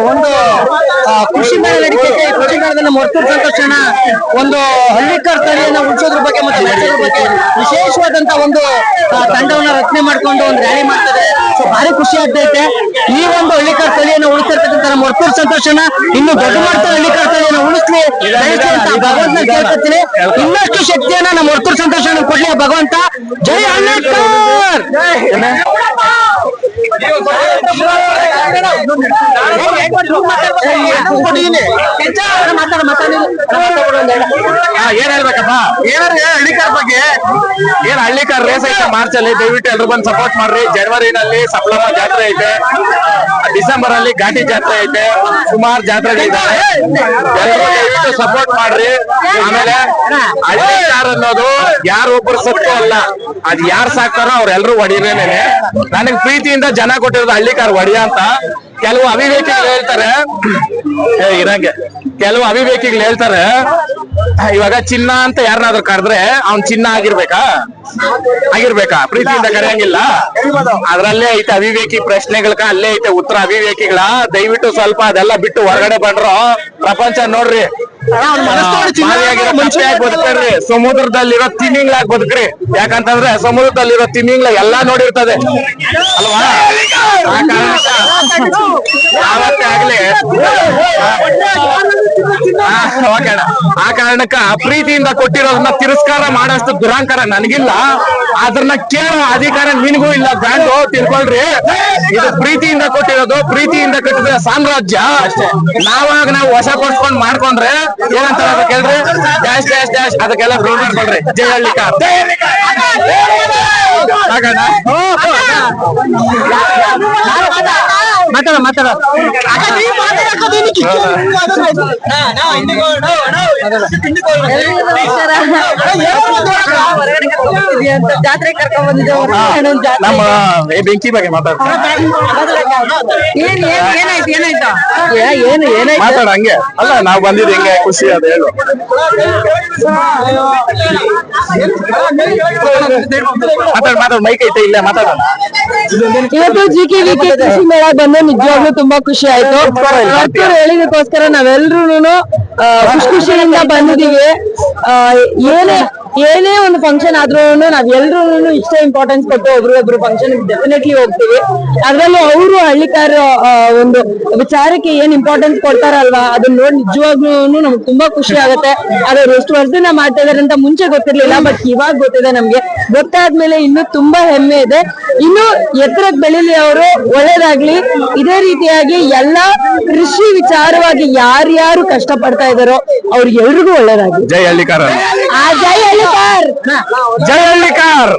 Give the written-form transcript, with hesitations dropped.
ಒಂದು ಕೃಷಿ ಮೇಳ ನಡೀತೈತೆ. ಕೃಷಿ ಮೇಳದಲ್ಲಿ ಮೊರ್ತೂರು ಸಂತೋಷಣ ಒಂದು ಹಳ್ಳಿಕಾರ್ ತಳಿಯನ್ನ ಉಳಿಸೋದ್ರ ಬಗ್ಗೆ ಮತ್ತೆ ಬೆಳೆಸೋದ್ರ ಬಗ್ಗೆ ವಿಶೇಷವಾದಂತ ಒಂದು ತಂಡವನ್ನ ರಚನೆ ಮಾಡ್ಕೊಂಡು ಒಂದು ರ್ಯಾಲಿ ಮಾಡ್ತಾರೆ. ಸೊ ಭಾರಿ ಖುಷಿ ಆಗ್ತೈತೆ. ಈ ಒಂದು ಹಳ್ಳಿಕಾರ್ ತಳಿಯನ್ನು ಉಳಿಸಿರ್ತಕ್ಕಂಥ ನಮ್ಮ ಮೊರ್ತೂರು ಸಂತೋಷಣ ಇನ್ನು ದೊಡ್ಡ ಮಟ್ಟದ ಹಳ್ಳಿಕಾರ್ ತಳಿಯನ್ನು ಉಳಿಸ್ಲಿ ಭಗವಂತನ ಕೇಳ್ಕೊತೀನಿ. ಇನ್ನಷ್ಟು ಶಕ್ತಿಯನ್ನ ನಮ್ಮ ಮೊರ್ತೂರು ಸಂತೋಷಣ ಕೊಡ್ಲಿ ಭಗವಂತ. ಜೈ ಹಳ್ಳಿಕಾರ್. ಏನ್ ಹೇಳ್ಬೇಕಪ್ಪ? ಹಳ್ಳಿಕಾರ್ ಬಗ್ಗೆ ಏನ್ ಹಳ್ಳಿಕಾರ್ ರೇಸ್ ಐತೆ ಮಾರ್ಚ್ ಅಲ್ಲಿ, ದಯವಿಟ್ಟು ಎಲ್ರು ಬಂದು ಸಪೋರ್ಟ್ ಮಾಡ್ರಿ. ಜನವರಿನಲ್ಲಿ ಸಪ್ಲಮ್ಮ ಜಾತ್ರೆ ಐತೆ, ಡಿಸೆಂಬರ್ ಅಲ್ಲಿ ಘಾಟಿ ಜಾತ್ರೆ ಐತೆ, ಸುಮಾರು ಜಾತ್ರೆಗಳಿದ್ದಾವೆ. ಎಲ್ಲರೂ ದಯವಿಟ್ಟು ಸಪೋರ್ಟ್ ಮಾಡ್ರಿ. ಆಮೇಲೆ ಹಳ್ಳಿಕಾರ್ ಅನ್ನೋದು ಯಾರು ಒಬ್ರು ಸತ್ತು ಅಲ್ಲ, ಅದ್ ಯಾರು ಸಾಕ್ತಾರೋ ಅವ್ರೆಲ್ರು ಹೊಡಿರೇನೆ. ನನಗ್ ಪ್ರೀತಿಯಿಂದ ಜನ ಕೊಟ್ಟಿರೋದು ಹಳ್ಳಿಕಾರ್ ಹೊಡಿಯ ಅಂತ. ಕೆಲವು ಅವಿವೇಕಿಗಳು ಹೇಳ್ತಾರೆ, ಕೆಲವು ಅವಿವೇಕಿಗಳು ಹೇಳ್ತಾರೆ ಇವಾಗ ಚಿನ್ನ ಅಂತ ಯಾರನ್ನಾದ್ರೂ ಕರೆದ್ರೆ ಅವ್ನ್ ಚಿನ್ನ ಆಗಿರ್ಬೇಕಾ? ಪ್ರೀತಿಯಿಂದ ಕರೆಯಂಗಿಲ್ಲ. ಅದ್ರಲ್ಲೇ ಐತೆ ಅವಿವೇಕಿ ಪ್ರಶ್ನೆಗಳಕ, ಅಲ್ಲೇ ಐತೆ ಉತ್ತರ ಅವಿವೇಕಿಗಳ. ದಯವಿಟ್ಟು ಸ್ವಲ್ಪ ಅದೆಲ್ಲ ಬಿಟ್ಟು ಹೊರಗಡೆ ಬಂಡ್ರು ಪ್ರಪಂಚ ನೋಡ್ರಿ. ಬದುಕ್ರಿ, ಸಮುದ್ರದಲ್ಲಿರೋ ತಿಮಿಂಗ್ಲಾಗ್ ಬದುಕ್ರಿ. ಯಾಕಂತಂದ್ರೆ ಸಮುದ್ರದಲ್ಲಿರೋ ತಿಮಿಂಗ್ಲ ಎಲ್ಲಾ ನೋಡಿರ್ತದೆ ಅಲ್ವಾ? ಯಾವತ್ತೇ ಆಗ್ಲಿ ಆ ಕಾರಣಕ್ಕ ಪ್ರೀತಿಯಿಂದ ಕೊಟ್ಟಿರೋದನ್ನ ತಿರಸ್ಕಾರ ಮಾಡೋಷ್ಟು ದುರಾಂಕಾರ ನನಗಿಲ್ಲ. ಅದನ್ನ ಕೇಳೋ ಅಧಿಕಾರ ನಿನಗೂ ಇಲ್ಲ. ಬ್ರ್ಯಾಂಡು ತಿಳ್ಕೊಳ್ರಿ, ಇದು ಪ್ರೀತಿಯಿಂದ ಕೊಟ್ಟಿರೋದು, ಪ್ರೀತಿಯಿಂದ ಕಟ್ಟಿದ್ರೆ ಸಾಮ್ರಾಜ್ಯ. ನಾವಾಗ ನಾವು ವಶಪಡಿಸ್ಕೊಂಡ್ ಮಾಡ್ಕೊಂಡ್ರೆ ಏನಂತ ಕೇಳ್ರಿ, ಡ್ಯಾಶ್ ಡ್ಯಾಶ್ ಡ್ಯಾಶ್ ಅದಕ್ಕೆಲ್ಲ ಗ್ರೌಂಡ್ ಮಾಡ್ಕೊಳ್ರಿ. ಜೈ ಹಳ್ಳಿಕಾರ್. ಮಾತಾಡ ಜಾತ್ರೆ ಕರ್ಕೊಂಡ್ ಬಂದಿದ್ದೇವೆ. ನಮ್ಮ ಬೆಂಕಿ ಬಗ್ಗೆ ಮಾತಾಡ. ಹಂಗೆ ಅಲ್ಲ, ನಾವ್ ಬಂದಿದ್ದು ಹೆಂಗೆ ಖುಷಿ ಅದ ಹೇಳು. ಮಾತಾಡ ಮೈಕ್ ಐತೆ ಇಲ್ಲೇ ಮಾತಾಡೋಣ. ಇವತ್ತು GKVK ಕೃಷಿ ಮೇಳ ಬಂದು ನಿಜವಾಗ್ಲೂ ತುಂಬಾ ಖುಷಿ ಆಯ್ತು. ಹೇಳಿದಕ್ಕೋಸ್ಕರ ನಾವೆಲ್ರೂ ಖುಷಿಯಿಂದ ಬಂದಿದೀವಿ. ಏನೇ ಒಂದು ಫಂಕ್ಷನ್ ಆದ್ರೂ ನಾವೆಲ್ರೂ ಇಷ್ಟ ಇಂಪಾರ್ಟೆನ್ಸ್ ಕೊಟ್ಟು ಒಬ್ರು ಫಂಕ್ಷನ್ ಡೆಫಿನೆಟ್ಲಿ ಹೋಗ್ತೀವಿ. ಅದ್ರಲ್ಲೂ ಅವರು ಹಳ್ಳಿಕಾರ ಒಂದು ವಿಚಾರಕ್ಕೆ ಏನ್ ಇಂಪಾರ್ಟೆನ್ಸ್ ಕೊಡ್ತಾರಲ್ವಾ, ಅದನ್ನ ನೋಡಿ ನಿಜವಾಗ್ಲೂ ನಮ್ಗೆ ತುಂಬಾ ಖುಷಿ ಆಗುತ್ತೆ. ಅದ್ರ ಎಷ್ಟು ವರ್ಷದಿಂದ ಮಾಡ್ತಾ ಇದಾರೆ ಅಂತ ಮುಂಚೆ ಗೊತ್ತಿರ್ಲಿಲ್ಲ, ಬಟ್ ಇವಾಗ ಗೊತ್ತಿದೆ ನಮ್ಗೆ. ಗೊತ್ತಾದ್ಮೇಲೆ ಇನ್ನು ತುಂಬಾ ಹೆಮ್ಮೆ ಇದೆ. ಇನ್ನು ಎತ್ತರಕ್ಕೆ ಬೆಳಿಲಿ ಅವರು, ಒಳ್ಳೇದಾಗ್ಲಿ. ಇದೇ ರೀತಿಯಾಗಿ ಎಲ್ಲಾ ಕೃಷಿ ವಿಚಾರವಾಗಿ ಯಾರ್ಯಾರು ಕಷ್ಟ ಪಡ್ತಾ ಇದಾರೋ ಅವ್ರಿಗೆಲ್ರಿಗೂ ಒಳ್ಳೇದಾಗ್ಲಿ. ಜೈ ಹಳ್ಳಿಕಾರ್. ಜೈ ಹಳ್ಳಿಕಾರ್. ಜೈ ಹಳ್ಳಿಕಾರ್.